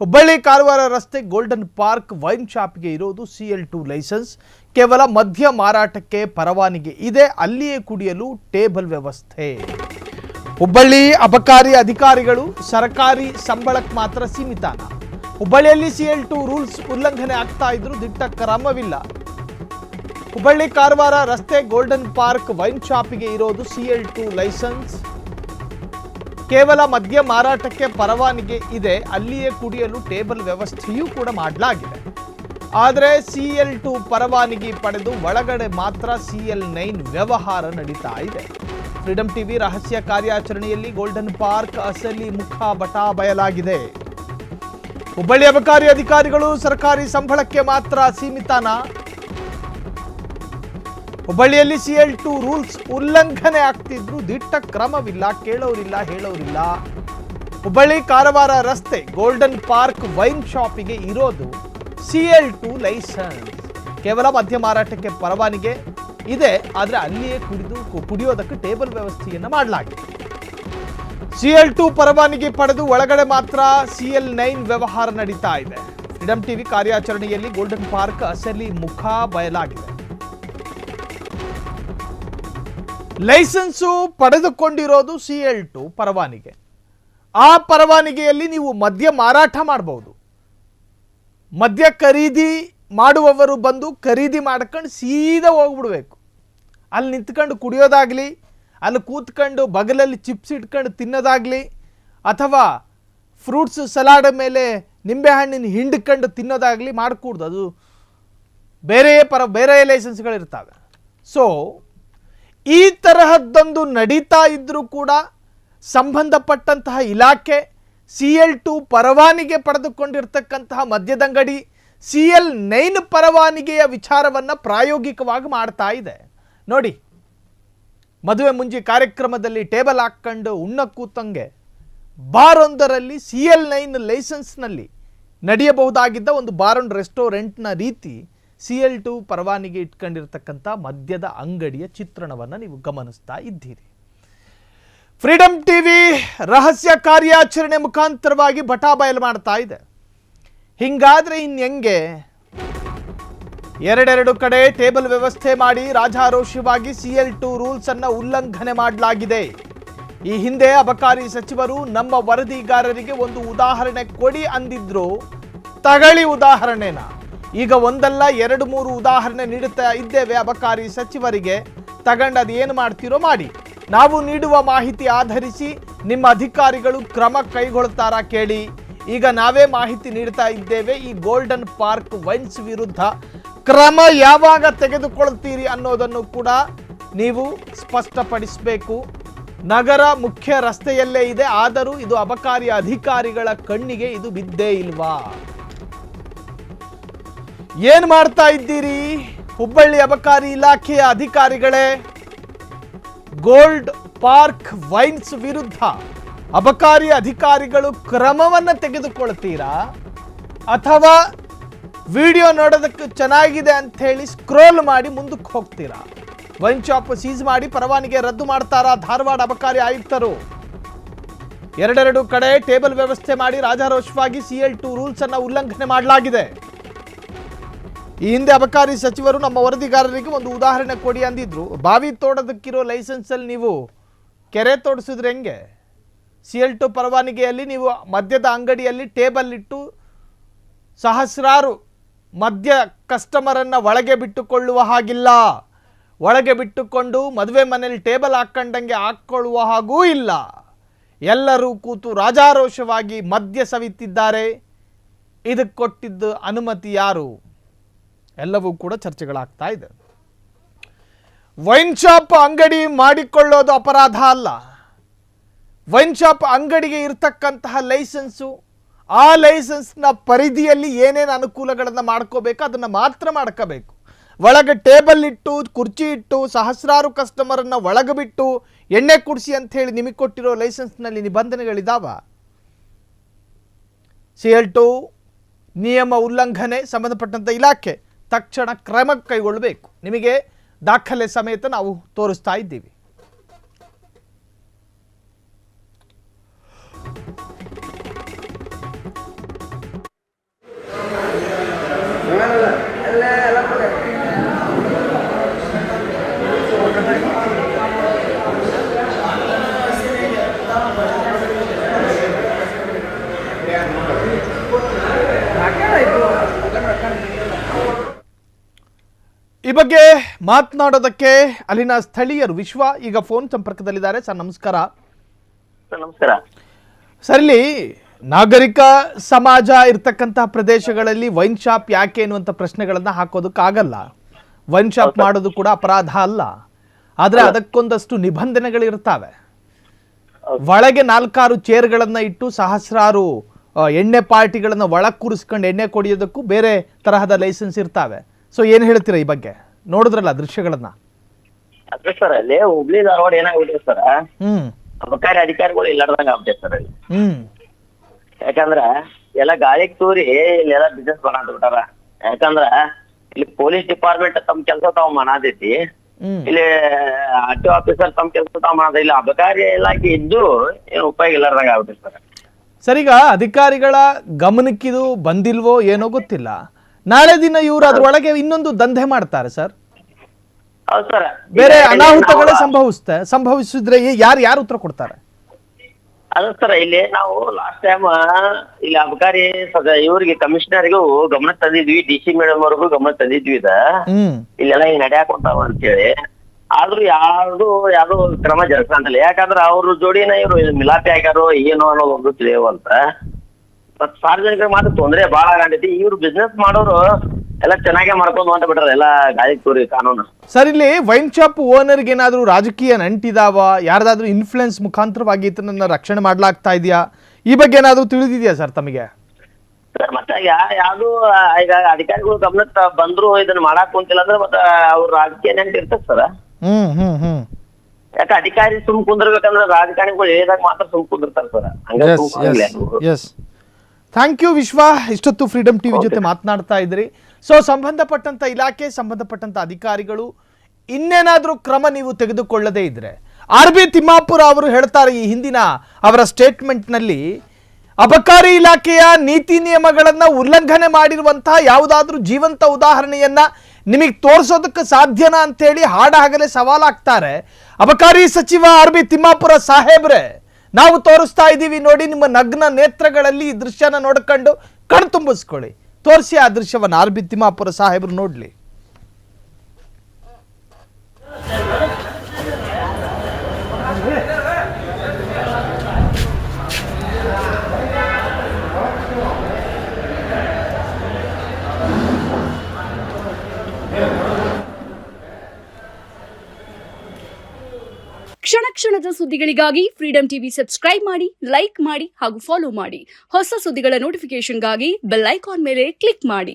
ಹುಬ್ಬಳ್ಳಿ ಕಾರವಾರ ರಸ್ತೆ golden park wine ಶಾಪ್ಗೆ ಇರೋದು CL2 ಲೈಸೆನ್ಸ್. ಕೇವಲ ಮದ್ಯ ಮಾರಾಟಕ್ಕೆ ಪರವಾನಗಿ ಇದೆ, ಅಲ್ಲಿಯೇ ಕುಡಿಯಲು ಟೇಬಲ್ ವ್ಯವಸ್ಥೆ. ಹುಬ್ಬಳ್ಳಿ ಅಬಕಾರಿ ಅಧಿಕಾರಿಗಳು ಸರ್ಕಾರಿ ಸಂಬಳಕ್ಕೆ ಮಾತ್ರ ಸೀಮಿತನ. ಹುಬ್ಬಳ್ಳಿಯಲ್ಲಿ CL2 ರೂಲ್ಸ್ ಉಲ್ಲಂಘನೆ ಆಗ್ತಾ ಇದ್ರು ದಿಟ್ಟ ಕ್ರಮವಿಲ್ಲ. ಹುಬ್ಬಳ್ಳಿ ಕಾರವಾರ ರಸ್ತೆ ಗೋಲ್ಡನ್ ಪಾರ್ಕ್ ವೈನ್ ಶಾಪಿಗೆ ಇರೋದು CL2 ಲೈಸೆನ್ಸ್. ಕೇವಲ ಮದ್ಯ ಮಾರಾಟಕ್ಕೆ ಪರವಾನಗಿ ಇದೆ, ಅಲ್ಲಿಯೇ ಕುಡಿಯಲು ಟೇಬಲ್ ವ್ಯವಸ್ಥೆಯೂ ಕೂಡ ಮಾಡಲಾಗಿದೆ. ಆದರೆ CL2 ಪರವಾನಗಿ ಪಡೆದು ಒಳಗಡೆ ಮಾತ್ರ CL9 ವ್ಯವಹಾರ ನಡೀತಾ ಇದೆ. ಫ್ರೀಡಂ ಟಿವಿ ರಹಸ್ಯ ಕಾರ್ಯಾಚರಣೆಯಲ್ಲಿ ಗೋಲ್ಡನ್ ಪಾರ್ಕ್ ಅಸಲಿ ಮುಖ ಬಟಾ ಬಯಲಾಗಿದೆ. ಹುಬ್ಬಳ್ಳಿ ಅಬಕಾರಿ ಅಧಿಕಾರಿಗಳು ಸರ್ಕಾರಿ ಸಂಬಳಕ್ಕೆ ಮಾತ್ರ ಸೀಮಿತನ. ಹುಬ್ಬಳ್ಳಿಯಲ್ಲಿ CL2 ರೂಲ್ಸ್ ಉಲ್ಲಂಘನೆ ಆಗ್ತಿದ್ರು ದಿಟ್ಟ ಕ್ರಮವಿಲ್ಲ, ಕೇಳೋರಿಲ್ಲ ಹೇಳೋರಿಲ್ಲ. ಹುಬ್ಬಳ್ಳಿ ಕಾರವಾರ ರಸ್ತೆ ಗೋಲ್ಡನ್ ಪಾರ್ಕ್ ವೈನ್ ಶಾಪಿಗೆ ಇರೋದು CL2 ಲೈಸೆನ್ಸ್. ಕೇವಲ ಮದ್ಯ ಮಾರಾಟಕ್ಕೆ ಪರವಾನಗಿ ಇದೆ, ಆದರೆ ಅಲ್ಲಿಯೇ ಕುಡಿಯೋದಕ್ಕೆ ಟೇಬಲ್ ವ್ಯವಸ್ಥೆಯನ್ನು ಮಾಡಲಾಗಿದೆ. CL2 ಪರವಾನಗಿ ಪಡೆದು ಒಳಗಡೆ ಮಾತ್ರ CL9 ವ್ಯವಹಾರ ನಡೀತಾ ಇದೆ. ಫ್ರೀಡಂ ಟಿವಿ ಕಾರ್ಯಾಚರಣೆಯಲ್ಲಿ ಗೋಲ್ಡನ್ ಪಾರ್ಕ್ ಅಸಲಿ ಮುಖ ಬಯಲಾಗಿದೆ. ಲೈಸೆನ್ಸು ಪಡೆದುಕೊಂಡಿರೋದು CL2 ಪರವಾನಗಿ. ಆ ಪರವಾನಗಿಯಲ್ಲಿ ನೀವು ಮದ್ಯ ಮಾರಾಟ ಮಾಡಬಹುದು. ಮದ್ಯ ಖರೀದಿ ಮಾಡುವವರು ಬಂದು ಖರೀದಿ ಮಾಡ್ಕೊಂಡು ಸೀದಾ ಹೋಗ್ಬಿಡ್ಬೇಕು. ಅಲ್ಲಿ ನಿಂತ್ಕೊಂಡು ಕುಡಿಯೋದಾಗಲಿ, ಅಲ್ಲಿ ಕೂತ್ಕೊಂಡು ಬಗಲಲ್ಲಿ ಚಿಪ್ಸ್ ಇಟ್ಕೊಂಡು ತಿನ್ನೋದಾಗಲಿ, ಅಥವಾ ಫ್ರೂಟ್ಸ್ ಸಲಾಡ್ ಮೇಲೆ ನಿಂಬೆಹಣ್ಣಿನ ಹಿಂಡ್ಕೊಂಡು ತಿನ್ನೋದಾಗಲಿ ಮಾಡಕೂಡ್ದು. ಅದು ಬೇರೆ ಲೈಸೆನ್ಸ್ಗಳಿರ್ತವೆ. ಸೊ ಈ ತರಹದ್ದೊಂದು ನಡೀತಾ ಇದ್ರೂ ಕೂಡ ಸಂಬಂಧಪಟ್ಟಂತಹ ಇಲಾಖೆ CL2 ಪರವಾನಗಿ ಪಡೆದುಕೊಂಡಿರ್ತಕ್ಕಂತಹ ಮದ್ಯದಂಗಡಿ CL9 ಪರವಾನಗಿಯ ವಿಚಾರವನ್ನು ಪ್ರಾಯೋಗಿಕವಾಗಿ ಮಾಡ್ತಾ ಇದೆ. ನೋಡಿ, ಮದುವೆ ಮುಂಜಿ ಕಾರ್ಯಕ್ರಮದಲ್ಲಿ ಟೇಬಲ್ ಹಾಕ್ಕೊಂಡು ಉಣ್ಣ ಕೂತಂಗೆ ಬಾರೊಂದರಲ್ಲಿ CL9 ಲೈಸೆನ್ಸ್ನಲ್ಲಿ ನಡೆಯಬಹುದಾಗಿದ್ದ ಒಂದು ಬಾರ್ ಅಂಡ್ ರೆಸ್ಟೋರೆಂಟ್ನ ರೀತಿ CL2 ಪರವಾನಗಿ ಇಟ್ಕೊಂಡಿರ್ತಕ್ಕಂಥ ಮದ್ಯದ ಅಂಗಡಿಯ ಚಿತ್ರಣವನ್ನು ನೀವು ಗಮನಿಸ್ತಾ ಇದ್ದೀರಿ. ಫ್ರೀಡಂ ಟಿವಿ ರಹಸ್ಯ ಕಾರ್ಯಾಚರಣೆ ಮುಖಾಂತರವಾಗಿ ಬಟಾ ಬಯಲು ಮಾಡ್ತಾ ಇದೆ. ಹಿಂಗಾದ್ರೆ ಹೆಂಗೆ? ಎರಡೆರಡು ಕಡೆ ಟೇಬಲ್ ವ್ಯವಸ್ಥೆ ಮಾಡಿ ರಾಜಾರೋಷವಾಗಿ CL2 ರೂಲ್ಸ್ ಅನ್ನ ಉಲ್ಲಂಘನೆ ಮಾಡಲಾಗಿದೆ. ಈ ಹಿಂದೆ ಅಬಕಾರಿ ಸಚಿವರು ನಮ್ಮ ವರದಿಗಾರರಿಗೆ ಒಂದು ಉದಾಹರಣೆ ಕೊಡಿ ಅಂದಿದ್ರು. ತಗಳಿ ಉದಾಹರಣೆನ. ಈಗ ಒಂದಲ್ಲ 2-3 ಉದಾಹರಣೆ ನೀಡುತ್ತಾ ಇದ್ದೇವೆ ಅಬಕಾರಿ ಸಚಿವರಿಗೆ. ತಗೊಂಡು ಅದು ಏನು ಮಾಡ್ತೀರೋ ಮಾಡಿ. ನಾವು ನೀಡುವ ಮಾಹಿತಿ ಆಧರಿಸಿ ನಿಮ್ಮ ಅಧಿಕಾರಿಗಳು ಕ್ರಮ ಕೈಗೊಳ್ತಾರಾ ಕೇಳಿ. ಈಗ ನಾವೇ ಮಾಹಿತಿ ನೀಡ್ತಾ ಇದ್ದೇವೆ. ಈ ಗೋಲ್ಡನ್ ಪಾರ್ಕ್ ವೈನ್ಸ್ ವಿರುದ್ಧ ಕ್ರಮ ಯಾವಾಗ ತೆಗೆದುಕೊಳ್ತೀರಿ ಅನ್ನೋದನ್ನು ಕೂಡ ನೀವು ಸ್ಪಷ್ಟಪಡಿಸಬೇಕು. ನಗರ ಮುಖ್ಯ ರಸ್ತೆಯಲ್ಲೇ ಇದೆ, ಆದರೂ ಇದು ಅಬಕಾರಿ ಅಧಿಕಾರಿಗಳ ಕಣ್ಣಿಗೆ ಇದು ಬಿದ್ದೇ ಇಲ್ವಾ? ಏನ್ ಮಾಡ್ತಾ ಇದ್ದೀರಿ ಹುಬ್ಬಳ್ಳಿ ಅಬಕಾರಿ ಇಲಾಖೆಯ ಅಧಿಕಾರಿಗಳೇ? ಗೋಲ್ಡ್ ಪಾರ್ಕ್ ವೈನ್ಸ್ ವಿರುದ್ಧ ಅಬಕಾರಿ ಅಧಿಕಾರಿಗಳು ಕ್ರಮವನ್ನು ತೆಗೆದುಕೊಳ್ತೀರಾ, ಅಥವಾ ವಿಡಿಯೋ ನೋಡೋದಕ್ಕೆ ಚೆನ್ನಾಗಿದೆ ಅಂತ ಹೇಳಿ ಸ್ಕ್ರೋಲ್ ಮಾಡಿ ಮುಂದಕ್ಕೆ ಹೋಗ್ತೀರಾ? ವೈನ್ ಶಾಪ್ ಸೀಸ್ ಮಾಡಿ ಪರವಾನಗಿ ರದ್ದು ಮಾಡ್ತಾರಾ ಧಾರವಾಡ ಅಬಕಾರಿ ಆಯುಕ್ತರು? ಎರಡೆರಡು ಕಡೆ ಟೇಬಲ್ ವ್ಯವಸ್ಥೆ ಮಾಡಿ ರಾಜಾರೋಷವಾಗಿ CL2 ರೂಲ್ಸ್ ಅನ್ನ ಉಲ್ಲಂಘನೆ ಮಾಡಲಾಗಿದೆ. ಈ ಹಿಂದೆ ಅಬಕಾರಿ ಸಚಿವರು ನಮ್ಮ ವರದಿಗಾರರಿಗೆ ಒಂದು ಉದಾಹರಣೆ ಕೊಡಿ ಅಂದಿದ್ರು. ಬಾವಿ ತೋಡೋದಕ್ಕಿರೋ ಲೈಸೆನ್ಸಲ್ಲಿ ನೀವು ಕೆರೆ ತೋಡಿಸಿದ್ರೆ ಹೆಂಗೆ? CL2 ಪರವಾನಗಿಯಲ್ಲಿ ನೀವು ಮದ್ಯದ ಅಂಗಡಿಯಲ್ಲಿ ಟೇಬಲ್ ಇಟ್ಟು ಸಹಸ್ರಾರು ಮದ್ಯ ಕಸ್ಟಮರನ್ನು ಒಳಗೆ ಬಿಟ್ಟುಕೊಳ್ಳುವ ಹಾಗಿಲ್ಲ. ಒಳಗೆ ಬಿಟ್ಟುಕೊಂಡು ಮದುವೆ ಮನೆಯಲ್ಲಿ ಟೇಬಲ್ ಹಾಕ್ಕೊಂಡಂಗೆ ಹಾಕ್ಕೊಳ್ಳುವ ಹಾಗೂ ಇಲ್ಲ. ಎಲ್ಲರೂ ಕೂತು ರಾಜಾರೋಷವಾಗಿ ಮದ್ಯ ಸವಿತಿದ್ದಾರೆ. ಇದಕ್ಕೆ ಕೊಟ್ಟಿದ್ದು ಅನುಮತಿ ಯಾರು? ಎಲ್ಲವೂ ಕೂಡ ಚರ್ಚೆಗಳಾಗ್ತಾ ಇದೆ. ವೈನ್ ಶಾಪ್ ಅಂಗಡಿ ಮಾಡಿಕೊಳ್ಳೋದು ಅಪರಾಧ ಅಲ್ಲ. ವೈನ್ ಶಾಪ್ ಅಂಗಡಿಗೆ ಇರತಕ್ಕಂತಹ ಲೈಸೆನ್ಸು, ಆ ಲೈಸೆನ್ಸ್ನ ಪರಿಧಿಯಲ್ಲಿ ಏನೇನು ಅನುಕೂಲಗಳನ್ನು ಮಾಡ್ಕೋಬೇಕು ಅದನ್ನು ಮಾತ್ರ ಮಾಡ್ಕೋಬೇಕು. ಒಳಗೆ ಟೇಬಲ್ ಇಟ್ಟು ಕುರ್ಚಿ ಇಟ್ಟು ಸಹಸ್ರಾರು ಕಸ್ಟಮರನ್ನು ಒಳಗೆ ಬಿಟ್ಟು ಎಣ್ಣೆ ಕುಡಿಸಿ ಅಂತ ಹೇಳಿ ನಿಮಗೆ ಕೊಟ್ಟಿರೋ ಲೈಸೆನ್ಸ್ನಲ್ಲಿ ನಿಬಂಧನೆಗಳಿದಾವ? CL2 ನಿಯಮ ಉಲ್ಲಂಘನೆ ಸಂಬಂಧಪಟ್ಟಂಥ ಇಲಾಖೆ ತಕ್ಷಣ ಕ್ರಮ ಕೈಗೊಳ್ಳಬೇಕು. ನಿಮಗೆ ದಾಖಲೆ ಸಮೇತ ನಾವು ತೋರಿಸ್ತಾ ಇದ್ದೀವಿ. ಮಾತನಾಡೋದಕ್ಕೆ ಅಲ್ಲಿನ ಸ್ಥಳೀಯರು ವಿಶ್ವ ಈಗ ಫೋನ್ ಸಂಪರ್ಕದಲ್ಲಿದ್ದಾರೆ. ಸರ್ ನಮಸ್ಕಾರ. ನಮಸ್ಕಾರ ಸರ್, ಇಲ್ಲಿ ನಾಗರಿಕ ಸಮಾಜ ಇರ್ತಕ್ಕಂತಹ ಪ್ರದೇಶಗಳಲ್ಲಿ ವೈನ್ ಶಾಪ್ ಯಾಕೆ ಅನ್ನುವಂಥ ಪ್ರಶ್ನೆಗಳನ್ನ ಹಾಕೋದಕ್ಕಾಗಲ್ಲ. ವೈನ್ ಶಾಪ್ ಮಾಡೋದು ಕೂಡ ಅಪರಾಧ ಅಲ್ಲ, ಆದ್ರೆ ಅದಕ್ಕೊಂದಷ್ಟು ನಿಬಂಧನೆಗಳಿರ್ತಾವೆ. ಒಳಗೆ 4-6 ಚೇರ್ಗಳನ್ನ ಇಟ್ಟು ಸಹಸ್ರಾರು ಎಣ್ಣೆ ಪಾರ್ಟಿಗಳನ್ನ ಒಳಗೆ ಕೂರಿಸ್ಕೊಂಡು ಎಣ್ಣೆ ಕೊಡಿಯೋದಕ್ಕೂ ಬೇರೆ ತರಹದ ಲೈಸೆನ್ಸ್ ಇರ್ತಾವೆ. ಸೊ ಏನ್ ಹೇಳ್ತೀರಾ ಈ ಬಗ್ಗೆ? ನೋಡಿದ್ರಲ್ಲ ದೃಶ್ಯಗಳನ್ನ. ಅದೇ ಸರ್, ಅಲ್ಲಿ ಹುಬ್ಳಿ ಧಾರವಾಡ ಏನಾಗ್ಬಿಟ್ಟಿದೆ ಸರ್, ಅಬಕಾರಿ ಅಧಿಕಾರಿಗಳು ಇಲ್ಲಾರ್ದಂಗ ಆಗ್ಬಿಟ್ಟೆ ಸರ್ ಅಲ್ಲಿ. ಯಾಕಂದ್ರ ಎಲ್ಲ ಗಾಳಿಗ್ ತೂರಿ ಇಲ್ಲೆಲ್ಲ ಬಿಸ್ನೆಸ್ ಮಾಡಾಂತ ಬಿಟ್ಟಾರ. ಯಾಕಂದ್ರ ಇಲ್ಲಿ ಪೊಲೀಸ್ ಡಿಪಾರ್ಟ್ಮೆಂಟ್ ತಮ್ಮ ಕೆಲಸ ತಾವ್ ಮಾಡತೈತಿ, ಇಲ್ಲಿ ಆರ್.ಟಿ.ಒ ಆಫೀಸರ್ ತಮ್ಮ ಕೆಲಸ ತಾವ್ ಮಾಡದ, ಇಲ್ಲ ಅಬಕಾರಿ ಇಲಾಖೆ ಇದ್ದು ಏನು ಉಪಯೋಗ ಇಲ್ಲಾರ್ದಂಗ ಆಗ್ಬಿಟ್ಟೆ ಸರ್. ಸರ್, ಈಗ ಅಧಿಕಾರಿಗಳ ಗಮನಕ್ಕಿದು ಬಂದಿಲ್ವೋ ಏನೋ ಗೊತ್ತಿಲ್ಲ, ನಾಳೆ ದಿನ ಇವರು ಅದ್ರೊಳಗೆ ಇನ್ನೊಂದು ದಂಧೆ ಮಾಡ್ತಾರೆ ಸರ್. ಹೌದು ಸರ್, ಬೇರೆ ಅನಾಹುತಗಳೇ ಸಂಭವಿಸಿದ್ರೆ ಯಾರು ಉತ್ತರ ಕೊಡ್ತಾರೆ? ಅದ ಸರ್, ಇಲ್ಲಿ ನಾವು ಲಾಸ್ಟ್ ಟೈಮ್ ಇಲ್ಲಿ ಅಬಕಾರಿ ಇವ್ರಿಗೆ ಕಮಿಷನರ್ಗೂ ಗಮನ ತಂದಿದ್ವಿ, ಡಿ.ಸಿ ಮೇಡಮ್ ಅವ್ರಿಗೂ ಗಮನ ತಂದಿದ್ವಿ ಇಲ್ಲೆಲ್ಲ ಹಿಂಗ್ ನಡೆಯಾಕೊಂತಾವ ಅಂತೇಳಿ. ಆದ್ರೂ ಯಾವ್ದು ಕ್ರಮ ಜರುಗಿಸಂತಲ್ಲ. ಯಾಕಂದ್ರ ಅವ್ರ ಜೋಡಿನ ಇವ್ರು ಮಿಲಾಪಿ ಆಗ್ಯಾರೋ ಏನೋ ಅನ್ನೋದು ಒಂದು ತಿಳಿಯುವಂತ. ಮತ್ ಸಾರ್ವಜನಿಕರಿಗೆ ಮಾತ್ರ ತೊಂದ್ರೆ ಬಾಳ ಆಗಂತೈತಿ. ಇವ್ರು ಬಿಸ್ನೆಸ್ ಮಾಡೋರು ಎಲ್ಲ ಚೆನ್ನಾಗೇ ಮಾಡ್ಕೊಂಡು ಹೊಂಟ ಬಿಟ್ರ ಎಲ್ಲ ಗಾಳಿ ತೂರಿ ಕಾನೂನು. ಸರ್, ಇಲ್ಲಿ ವೈನ್ ಶಾಪ್ ಓನರ್ಗೆ ಏನಾದ್ರು ರಾಜಕೀಯ ನಂಟಿದಾವ, ಯಾರ್ದಾದ್ರೂ ಇನ್ಫ್ಲುಯೆನ್ಸ್ ಮುಖಾಂತರವಾಗಿ ಇದನ್ನ ರಕ್ಷಣೆ ಮಾಡ್ಲಾಗ್ತಾ ಇದೆಯಾ? ಈ ಬಗ್ಗೆ ಏನಾದ್ರು ತಿಳಿದಿದೆಯಾ ಸರ್ ತಮಗೆ? ಸರ್, ಮತ್ತೆ ಯಾವ್ದು ಈಗ ಅಧಿಕಾರಿಗಳು ಗಮನಕ್ಕೆ ಬಂದ್ರು ಇದನ್ನ ಮಾಡಾಕ್ ಕುಂತಿಲ್ಲ ಅಂದ್ರೆ ಮತ್ತೆ ಅವ್ರ ರಾಜಕೀಯ ನಂಟು ಇರ್ತದೆ ಸರ್. ಯಾಕೆ ಅಧಿಕಾರಿ ಸುಮ್ ಕುಂದಿರ್ಬೇಕಂದ್ರೆ ರಾಜಕಾರಣಿಗಳು ಹೇಳಿದಾಗ ಮಾತ್ರ ಸುಮ್ ಕುಂದಿರ್ತಾರೆ ಸರ್. ಹಂಗ ಥ್ಯಾಂಕ್ ಯು ವಿಶ್ವ, ಇಷ್ಟೊತ್ತು ಫ್ರೀಡಮ್ ಟಿವಿ ಜೊತೆ ಮಾತನಾಡ್ತಾ ಇದ್ರಿ. ಸೊ ಸಂಬಂಧಪಟ್ಟಂತ ಇಲಾಖೆ, ಸಂಬಂಧಪಟ್ಟಂತ ಅಧಿಕಾರಿಗಳು ಇನ್ನೇನಾದ್ರೂ ಕ್ರಮ ನೀವು ತೆಗೆದುಕೊಳ್ಳದೇ ಇದ್ರೆ, ಆರ್.ಬಿ. ತಿಮ್ಮಾಪುರ ಅವರು ಹೇಳ್ತಾರೆ ಈ ಹಿಂದಿನ ಅವರ ಸ್ಟೇಟ್ಮೆಂಟ್ ನಲ್ಲಿ, ಅಬಕಾರಿ ಇಲಾಖೆಯ ನೀತಿ ನಿಯಮಗಳನ್ನ ಉಲ್ಲಂಘನೆ ಮಾಡಿರುವಂತಹ ಯಾವುದಾದ್ರೂ ಜೀವಂತ ಉದಾಹರಣೆಯನ್ನ ನಿಮಗೆ ತೋರಿಸೋದಕ್ಕೆ ಸಾಧ್ಯನಾ ಅಂತೇಳಿ ಹಾಡಹಗಲೇ ಸವಾಲಾಗ್ತಾರೆ. ಅಬಕಾರಿ ಸಚಿವ ಆರ್.ಬಿ. ತಿಮ್ಮಾಪುರ ಸಾಹೇಬ್ರೆ, ನಾವು ತೋರಿಸ್ತಾ ಇದ್ದೀವಿ ನೋಡಿ, ನಿಮ್ಮ ನಗ್ನ ನೇತ್ರಗಳಲ್ಲಿ ಈ ದೃಶ್ಯನ ನೋಡ್ಕೊಂಡು ಕಣ್ ತುಂಬಿಸ್ಕೊಳ್ಳಿ. ತೋರಿಸಿ ಆ ದೃಶ್ಯವನ್ನ ಆರ್.ಬಿ. ತಿಮ್ಮಾಪುರ ಸಾಹೇಬ್ರು ನೋಡ್ಲಿ. ಕ್ಷಣ ಕ್ಷಣದ ಸುದ್ದಿಗಳಿಗಾಗಿ ಫ್ರೀಡಮ್ ಟಿವಿ ಸಬ್ಸ್ಕ್ರೈಬ್ ಮಾಡಿ, ಲೈಕ್ ಮಾಡಿ ಹಾಗೂ ಫಾಲೋ ಮಾಡಿ. ಹೊಸ ಸುದ್ದಿಗಳ ನೋಟಿಫಿಕೇಶನ್ಗಾಗಿ ಬೆಲ್ ಐಕಾನ್ ಮೇಲೆ ಕ್ಲಿಕ್ ಮಾಡಿ.